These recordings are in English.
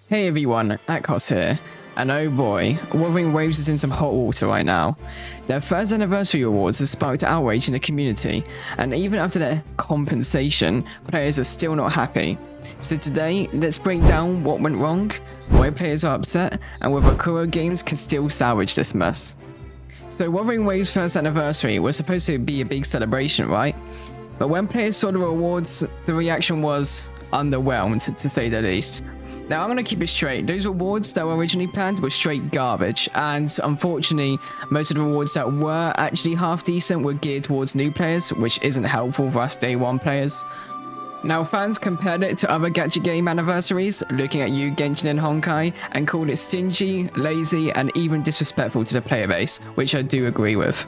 Hey everyone, Akos here, and oh boy, Wuthering Waves is in some hot water right now. Their first anniversary awards have sparked outrage in the community, and even after their compensation, players are still not happy. So today, let's break down what went wrong, why players are upset, and whether Kuro Games can still salvage this mess. So Wuthering Waves' first anniversary was supposed to be a big celebration, right? But when players saw the rewards, the reaction was underwhelmed, to say the least. Now, I'm going to keep it straight. Those awards that were originally planned were straight garbage, and unfortunately, most of the awards that were actually half decent were geared towards new players, which isn't helpful for us day one players. Now, fans compared it to other gacha game anniversaries, looking at you, Genshin and Honkai, and called it stingy, lazy, and even disrespectful to the player base, which I do agree with.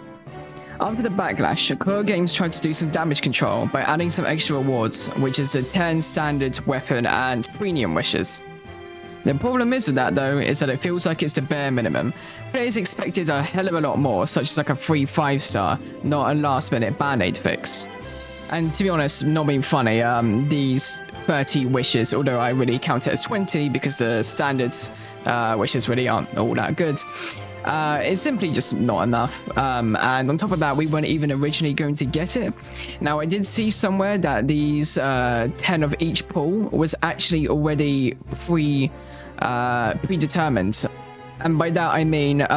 After the backlash, Kuro Games tried to do some damage control by adding some extra rewards, which is the 10 standard weapon and premium wishes. The problem is with that though, is that it feels like it's the bare minimum. Players expected a hell of a lot more, such as like a free 5-star, not a last minute band-aid fix. And to be honest, not being funny, these 30 wishes, although I really count it as 20 because the standard wishes really aren't all that good. It's simply just not enough, and on top of that, we weren't even originally going to get it. Now, I did see somewhere that these 10 of each pool was actually already predetermined, and by that I mean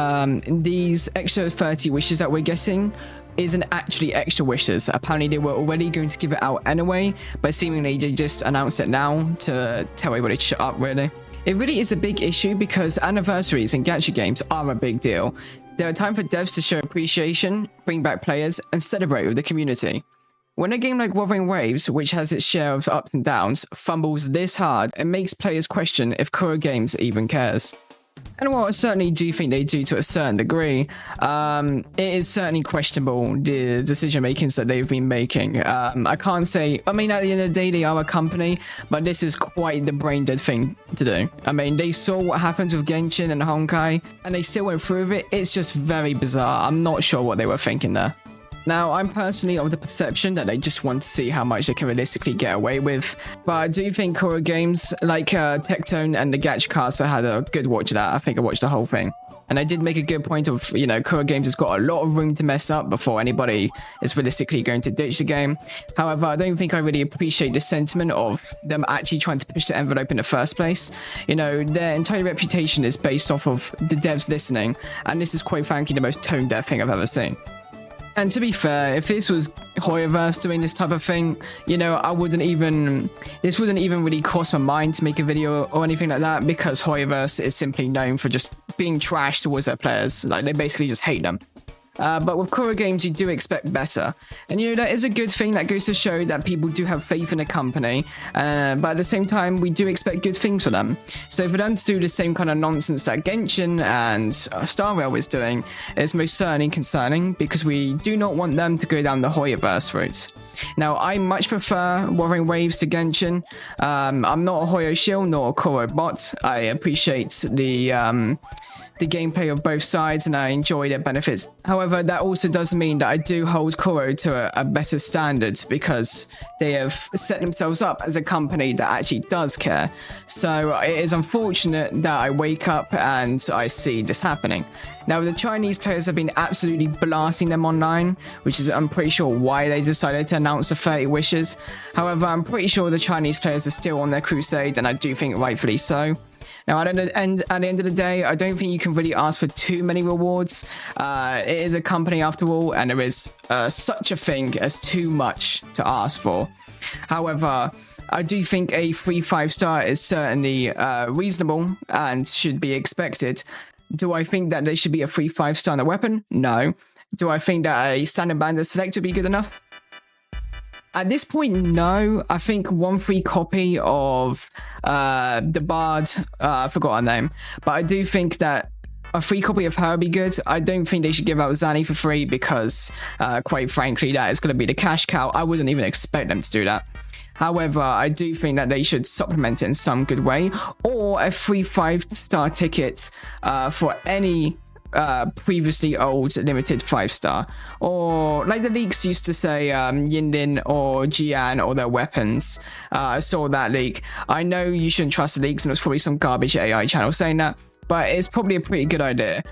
these extra 30 wishes that we're getting isn't actually extra wishes. Apparently they were already going to give it out anyway, but seemingly they just announced it now to tell everybody to shut up, really. It really is a big issue because anniversaries in gacha games are a big deal. They're a time for devs to show appreciation, bring back players, and celebrate with the community. When a game like Wuthering Waves, which has its share of ups and downs, fumbles this hard, it makes players question if Kuro Games even cares. And while I certainly do think they do to a certain degree, it is certainly questionable the decision makings that they've been making. I can't say, I mean, at the end of the day, they are a company, but this is quite the brain dead thing to do. I mean, they saw what happened with Genshin and Honkai, and they still went through with it. It's just very bizarre. I'm not sure what they were thinking there. Now, I'm personally of the perception that they just want to see how much they can realistically get away with, but I do think Kuro Games, like Tectone and the Gacha had a good watch of that. I think I watched the whole thing. And I did make a good point of, you know, Kuro Games has got a lot of room to mess up before anybody is realistically going to ditch the game. However, I don't think I really appreciate the sentiment of them actually trying to push the envelope in the first place. You know, their entire reputation is based off of the devs listening, and this is quite frankly the most tone-deaf thing I've ever seen. And to be fair, if this was Hoyoverse doing this type of thing, you know, this wouldn't even really cross my mind to make a video or anything like that, because Hoyoverse is simply known for just being trash towards their players. Like, they basically just hate them. But with Kuro Games, you do expect better. And, you know, that is a good thing. That goes to show that people do have faith in a company. But at the same time, we do expect good things for them. So for them to do the same kind of nonsense that Genshin and Star Rail is doing is most certainly concerning, because we do not want them to go down the Hoyoverse route. Now, I much prefer Wuthering Waves to Genshin. I'm not a Hoyo shill nor a Kuro bot. I appreciate the gameplay of both sides, and I enjoy their benefits. However, that also does mean that I do hold Kuro to a better standard, because they have set themselves up as a company that actually does care. So it is unfortunate that I wake up and I see this happening. Now, the Chinese players have been absolutely blasting them online, which is, I'm pretty sure, why they decided to announce the 30 wishes. However, I'm pretty sure the Chinese players are still on their crusade, and I do think rightfully so. Now, at the end of the day, I don't think you can really ask for too many rewards. It is a company after all, and there is such a thing as too much to ask for. However, I do think a free 5-star is certainly reasonable and should be expected. Do I think that there should be a free 5-star on a weapon? No. Do I think that a standard bandit select would be good enough? At this point, no. I think one free copy of the Bard, I forgot her name, but I do think that a free copy of her would be good. I don't think they should give out Zanny for free, because, quite frankly, that is going to be the cash cow. I wouldn't even expect them to do that. However, I do think that they should supplement it in some good way, or a free 5-star ticket for any previously old limited 5-star, or like the leaks used to say, Yinlin or Jian or their weapons. I saw that leak. I know you shouldn't trust the leaks, and it was probably some garbage AI channel saying that, but it's probably a pretty good idea.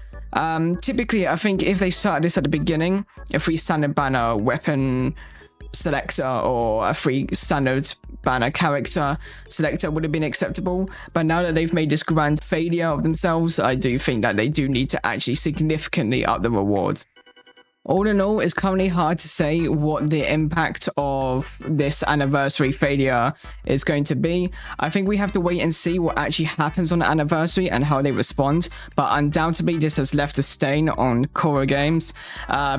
Typically, I think if they started this at the beginning, a free standard banner weapon selector or a free standard banner character selector would have been acceptable, but now that they've made this grand failure of themselves, I do think that they do need to actually significantly up the reward. All in all, it's currently hard to say what the impact of this anniversary failure is going to be. I think we have to wait and see what actually happens on the anniversary and how they respond, but undoubtedly this has left a stain on Kuro Games.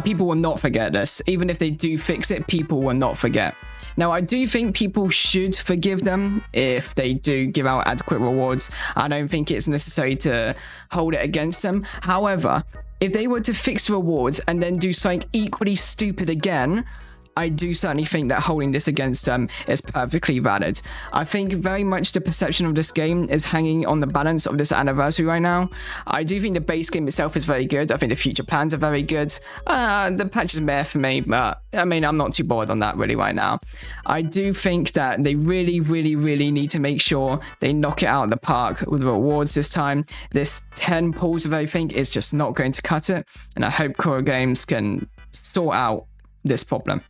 People will not forget this. Even if they do fix it, people will not forget. Now, I do think people should forgive them if they do give out adequate rewards. I don't think it's necessary to hold it against them. However, if they were to fix rewards and then do something equally stupid again, I do certainly think that holding this against them is perfectly valid. I think very much the perception of this game is hanging on the balance of this anniversary right now. I do think the base game itself is very good. I think the future plans are very good. The patch is meh for me, but I mean, I'm not too bored on that really right now. I do think that they really need to make sure they knock it out of the park with rewards this time. This 10 pulls of everything is just not going to cut it, and I hope Kuro Games can sort out this problem.